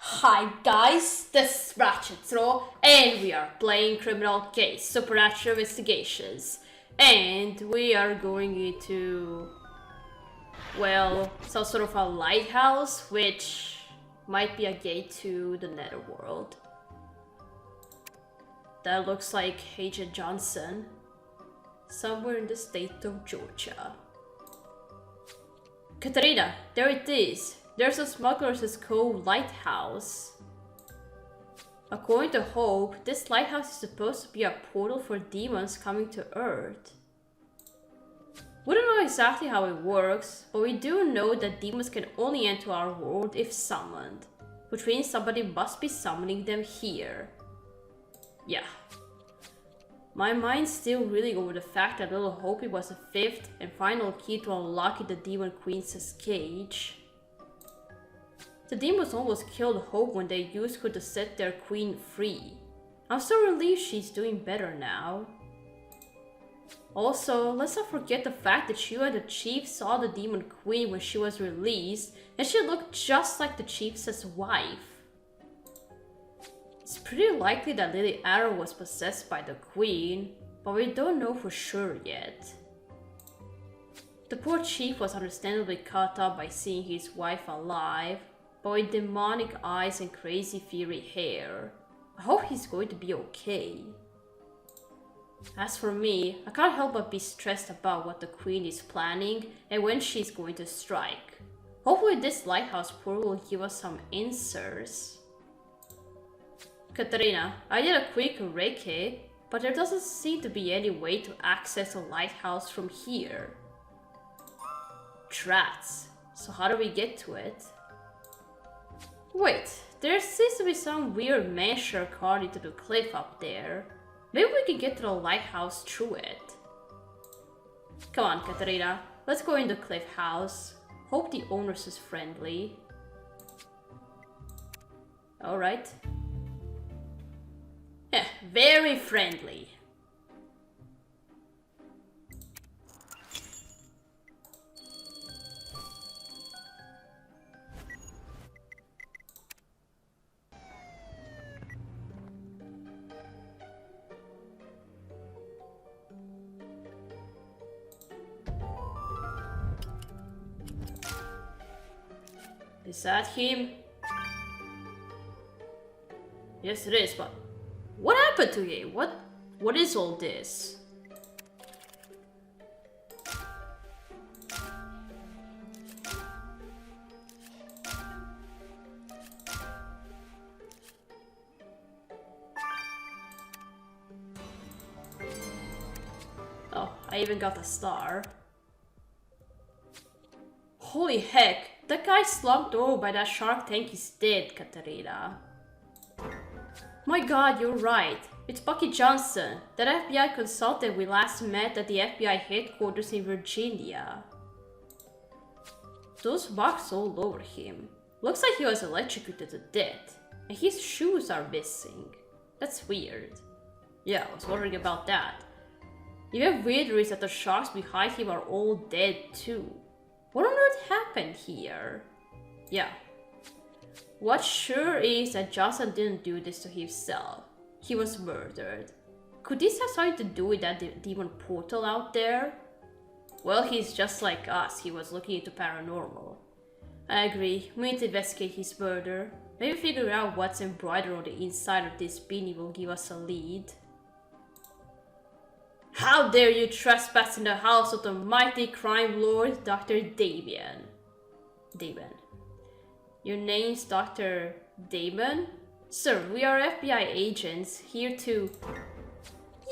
Hi guys, this is Ratchet and we are playing Criminal Case Supernatural Investigations. And we are going into, well, some sort of a lighthouse, which might be a gate to the netherworld. That looks like Agent Johnson, somewhere in the state of Georgia. Katarina, there it is. There's a smuggler's cove lighthouse. According to Hope, this lighthouse is supposed to be a portal for demons coming to Earth. We don't know exactly how it works, but we do know that demons can only enter our world if summoned, which means somebody must be summoning them here. Yeah. My mind's still reeling over the fact that little Hope was the fifth and final key to unlocking the Demon Queen's cage. The demons almost killed Hope when they used her to set their queen free. I'm so relieved she's doing better now. Also, let's not forget the fact that you and the chief saw the demon queen when she was released, and she looked just like the chief's wife. It's pretty likely that Lily Arrow was possessed by the queen, but we don't know for sure yet. The poor chief was understandably caught up by seeing his wife alive, but with demonic eyes and crazy fiery hair. I hope he's going to be okay. As for me, I can't help but be stressed about what the queen is planning and when she's going to strike. Hopefully this lighthouse portal will give us some answers. Katarina, I did a quick recce, but there doesn't seem to be any way to access the lighthouse from here. Drats. So how do we get to it? Wait, there seems to be some weird measure carved into the cliff up there. Maybe we can get to the lighthouse through it. Come on, Katarina. Let's go in the cliff house. Hope the owners is friendly. Alright. Yeah, very friendly. Is that him? Yes, it is, but what happened to him? What is all this? Oh, I even got a star. Holy heck! That guy slumped over by that shark tank is dead, Katarina. My god, you're right. It's Bucky Johnson, that FBI consultant we last met at the FBI headquarters in Virginia. Those marks all over him. Looks like he was electrocuted to death, and his shoes are missing. That's weird. Yeah, I was wondering about that. Even weirder is that the sharks behind him are all dead too. What on earth happened here? Yeah. What sure is that Johnson didn't do this to himself. He was murdered. Could this have something to do with that demon portal out there? Well, he's just like us. He was looking into paranormal. I agree. We need to investigate his murder. Maybe figure out what's embroidered on the inside of this beanie will give us a lead. How dare you trespass in the house of the mighty crime lord, Dr. Damien. Damon. Your name's Dr. Damon? Sir, we are FBI agents, here to...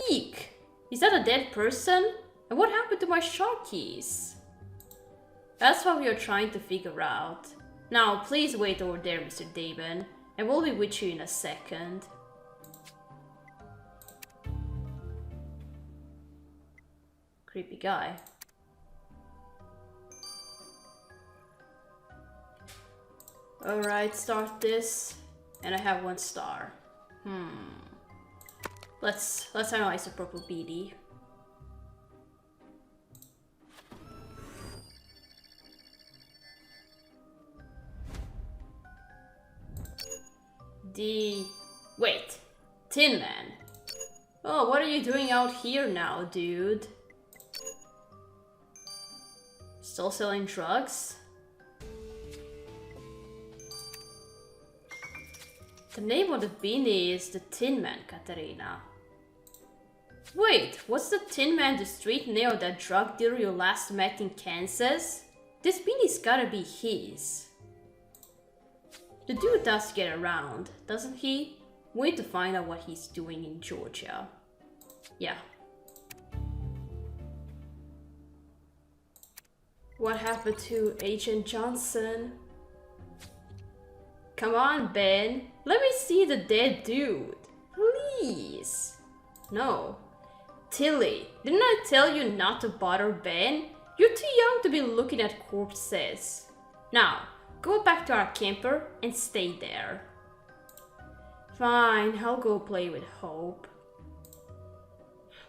Eek! Is that a dead person? And what happened to my shark keys? That's what we are trying to figure out. Now, please wait over there, Mr. Damon, and we'll be with you in a second. Creepy guy. Alright, start this. And I have 1 star. Let's analyze the purple beady. Wait, Tin Man. Oh, what are you doing out here now, dude? Still selling drugs? The name of the beanie is the Tin Man, Katarina. Wait, was the Tin Man the street name of that drug dealer you last met in Kansas? This beanie's gotta be his. The dude does get around, doesn't he? We need to find out what he's doing in Georgia. Yeah. What happened to Agent Johnson? Come on, Ben. Let me see the dead dude. Please. No. Tilly, didn't I tell you not to bother Ben? You're too young to be looking at corpses. Now, go back to our camper and stay there. Fine, I'll go play with Hope.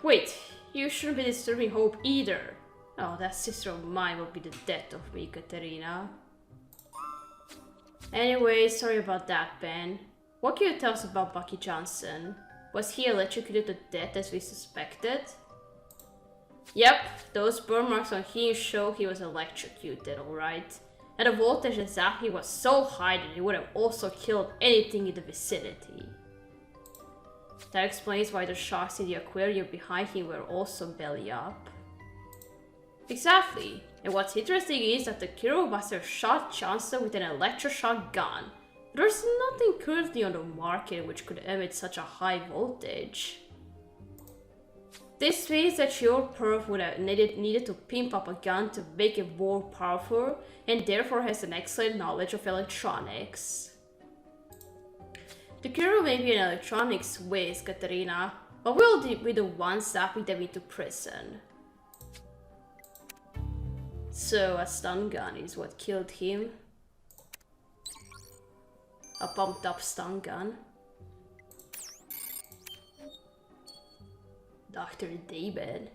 Wait, you shouldn't be disturbing Hope either. Oh, that sister of mine will be the death of me, Katerina. Anyway, sorry about that, Ben. What can you tell us about Bucky Johnson? Was he electrocuted to death as we suspected? Yep, those burn marks on him show he was electrocuted, alright. And the voltage exactly was so high that it would have also killed anything in the vicinity. That explains why the sharks in the aquarium behind him were also belly up. Exactly, and what's interesting is that the Kiro Buster shot Johnson with an electroshock gun. There's nothing currently on the market which could emit such a high voltage. This means that your perf would have needed to pimp up a gun to make it more powerful, and therefore has an excellent knowledge of electronics. The Kiro may be an electronics whiz, Katerina, but we'll be the ones zapping them into prison. So a stun gun is what killed him. A pumped up stun gun. Dr. Daben.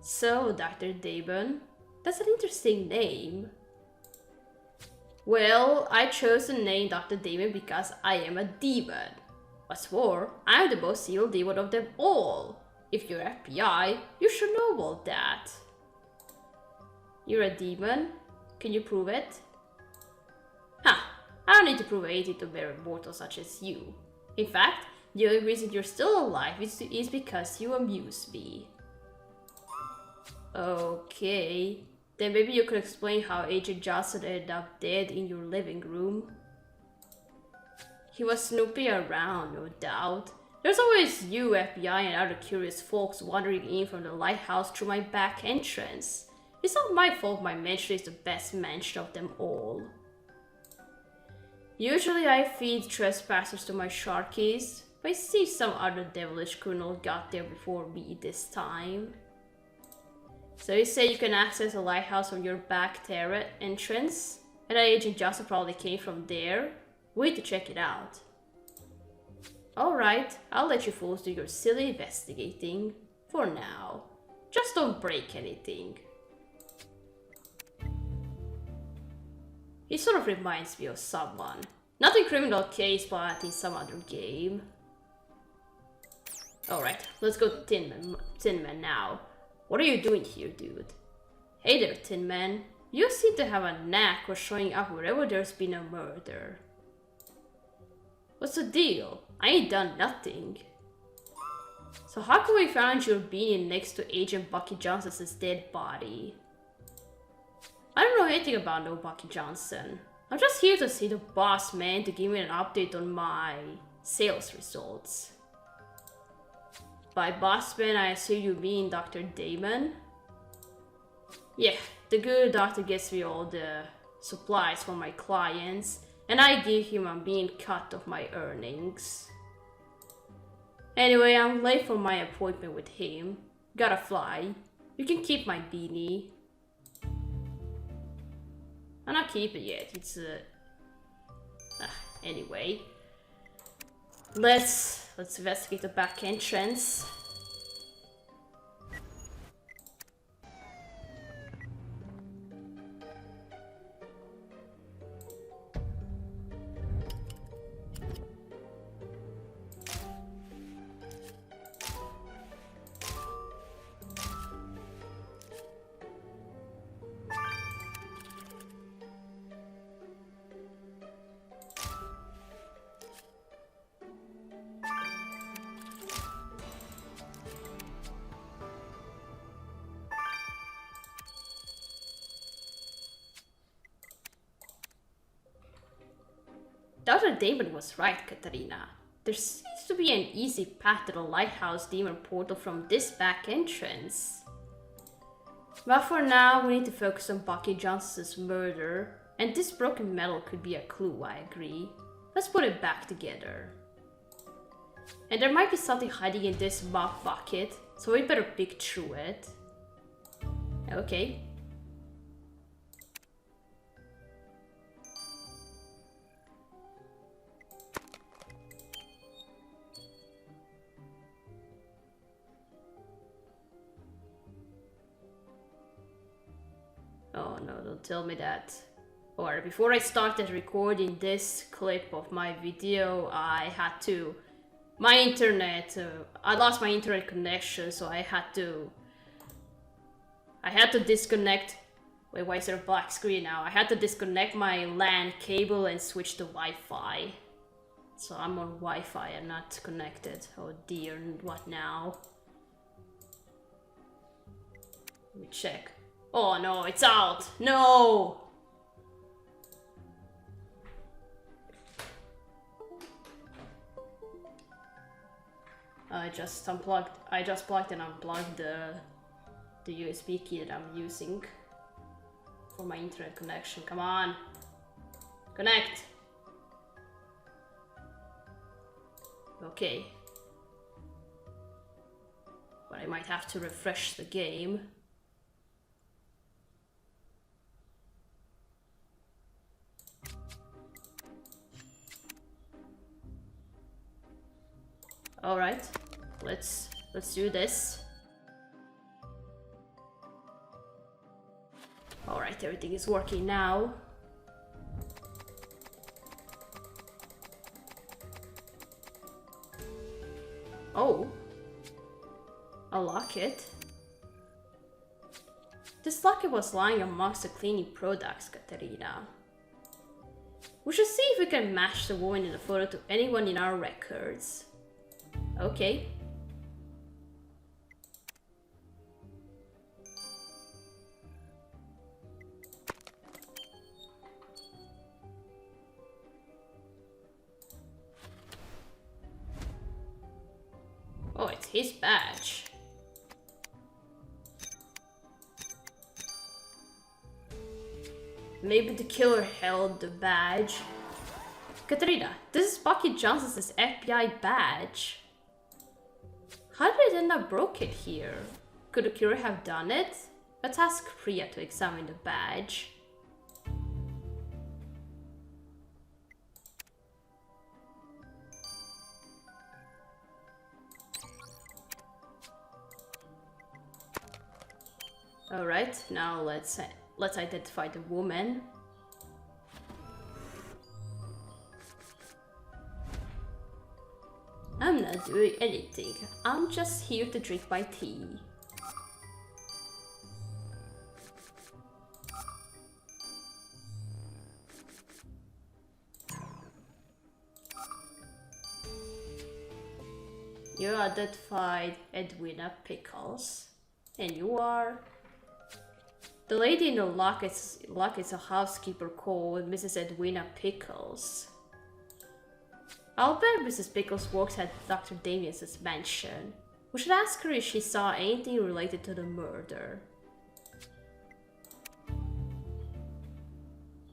So, Dr. Daben, that's an interesting name. Well, I chose the name Dr. Daben because I am a demon. What's more, I'm the most evil demon of them all. If you're FBI, you should know all that. You're a demon? Can you prove it? Huh, I don't need to prove anything to mere mortals such as you. In fact, the only reason you're still alive is because you amuse me. Okay, then maybe you could explain how Agent Johnson ended up dead in your living room. He was snooping around, no doubt. There's always you, FBI, and other curious folks wandering in from the lighthouse through my back entrance. It's not my fault my mansion is the best mansion of them all. Usually I feed trespassers to my sharkies, but I see some other devilish criminal got there before me this time. So you say you can access the lighthouse from your back turret entrance, and that Agent Johnson probably came from there? We need to check it out. Alright, I'll let you fools do your silly investigating. For now. Just don't break anything. He sort of reminds me of someone. Not in Criminal Case, but in some other game. Alright, let's go to Tin Man now. What are you doing here, dude? Hey there, Tin Man. You seem to have a knack for showing up wherever there's been a murder. What's the deal? I ain't done nothing. So how come we found your beanie next to Agent Bucky Johnson's dead body? I don't know anything about no Bucky Johnson. I'm just here to see the boss man to give me an update on my sales results. By boss man, I assume you mean Dr. Damon? Yeah, the good doctor gets me all the supplies for my clients, and I give him a mean cut of my earnings. Anyway, I'm late for my appointment with him. Gotta fly. You can keep my beanie. I'm not keeping it yet, it's anyway. Let's investigate the back entrance. Dr. Damon was right, Katarina. There seems to be an easy path to the Lighthouse demon portal from this back entrance. But for now, we need to focus on Bucky Johnson's murder, and this broken metal could be a clue, I agree. Let's put it back together. And there might be something hiding in this mop bucket, so we better pick through it. Okay. Oh no, don't tell me that. Or before I started recording this clip of my video, I had to... I lost my internet connection, so I had to disconnect... Wait, why is there a black screen now? I had to disconnect my LAN cable and switch to Wi-Fi. So I'm on Wi-Fi and not connected. Oh dear, what now? Let me check. Oh no, it's out! No! I just plugged and unplugged the USB key that I'm using for my internet connection. Come on! Connect! Okay. But I might have to refresh the game. All right, let's do this. All right, everything is working now. Oh, a locket. This locket was lying amongst the cleaning products, Katerina. We should see if we can match the woman in the photo to anyone in our records. Okay. Oh, it's his badge. Maybe the killer held the badge. Katerina, this is Bucky Johnson's FBI badge. How did it end up broken here? Could the killer have done it? Let's ask Priya to examine the badge. Alright, now let's identify the woman. I'm not doing anything. I'm just here to drink my tea. You identified Edwina Pickles. And you are? The lady in the locket's a housekeeper called Mrs. Edwina Pickles. I'll bet Mrs. Pickles works at Dr. Damien's mansion. We should ask her if she saw anything related to the murder.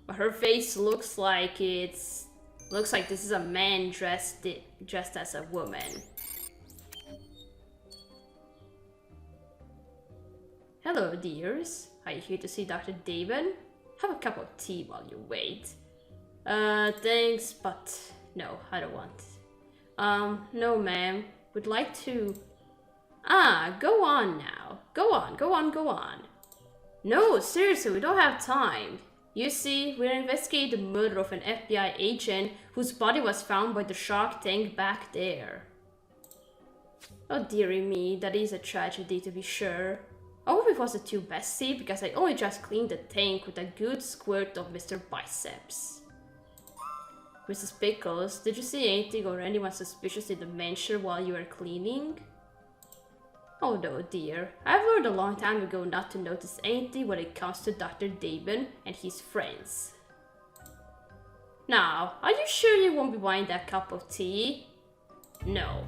But her face looks like this is a man dressed as a woman. Hello, dears. Are you here to see Dr. Damon? Have a cup of tea while you wait. Thanks, but no, I don't want. No, ma'am. Would like to... go on now. Go on. No, seriously, we don't have time. You see, we're investigating the murder of an FBI agent whose body was found by the shark tank back there. Oh dearie me, that is a tragedy to be sure. I hope it wasn't too messy, because I only just cleaned the tank with a good squirt of Mr. Biceps. Mrs. Pickles, did you see anything or anyone suspicious in the mansion while you were cleaning? Oh no, dear. I've learned a long time ago not to notice anything when it comes to Dr. Damon and his friends. Now, are you sure you won't be buying that cup of tea? No.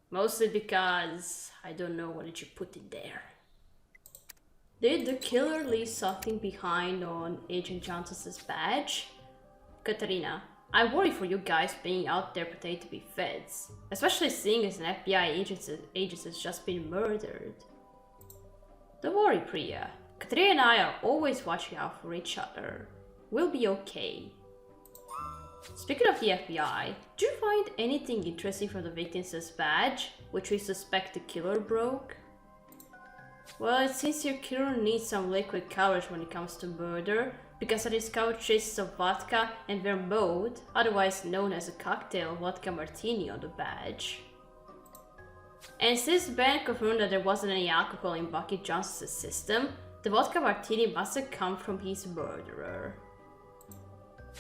Mostly because I don't know what did you put in there. Did the killer leave something behind on Agent Johnson's badge? Katarina, I worry for you guys being out there pretending to be feds, especially seeing as an FBI agent has just been murdered. Don't worry, Priya. Katarina and I are always watching out for each other. We'll be okay. Speaking of the FBI, do you find anything interesting from the victim's badge, which we suspect the killer broke? Well, it seems your killer needs some liquid courage when it comes to murder, because I discovered traces of vodka and vermouth, otherwise known as a cocktail vodka martini, on the badge. And since Ben confirmed that there wasn't any alcohol in Bucky Johnson's system, the vodka martini must have come from his murderer.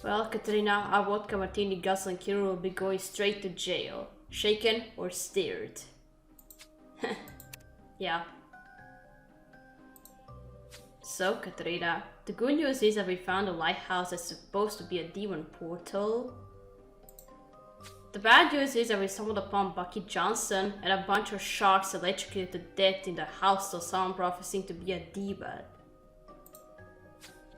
Well, Katrina, our vodka martini guzzling killer will be going straight to jail, shaken or stirred. Yeah. So, Katrina, the good news is that we found a lighthouse that's supposed to be a demon portal. The bad news is that we stumbled upon Bucky Johnson and a bunch of sharks electrocuted to death in the house of someone professing to be a demon.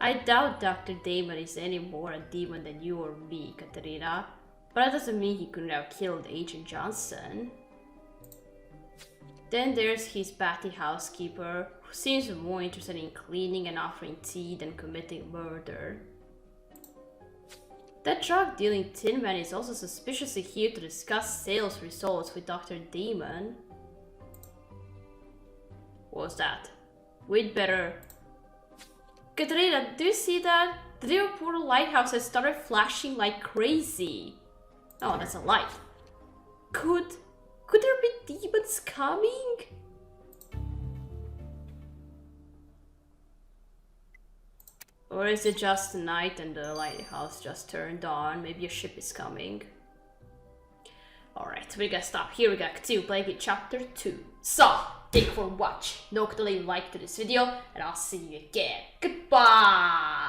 I doubt Dr. Damon is any more a demon than you or me, Katarina, but that doesn't mean he couldn't have killed Agent Johnson. Then there's his batty housekeeper, who seems more interested in cleaning and offering tea than committing murder. That drug-dealing tin man is also suspiciously here to discuss sales results with Dr. Damon. What was that? We'd better... Katarina, do you see that? The demon portal lighthouse has started flashing like crazy. Oh, that's a light. Could there be demons coming? Or is it just night and the lighthouse just turned on? Maybe a ship is coming. Alright, we're gonna stop here. We gotta continue playing in chapter 2. So, thank you for watching. Don't forget to leave a like to this video, and I'll see you again. Goodbye!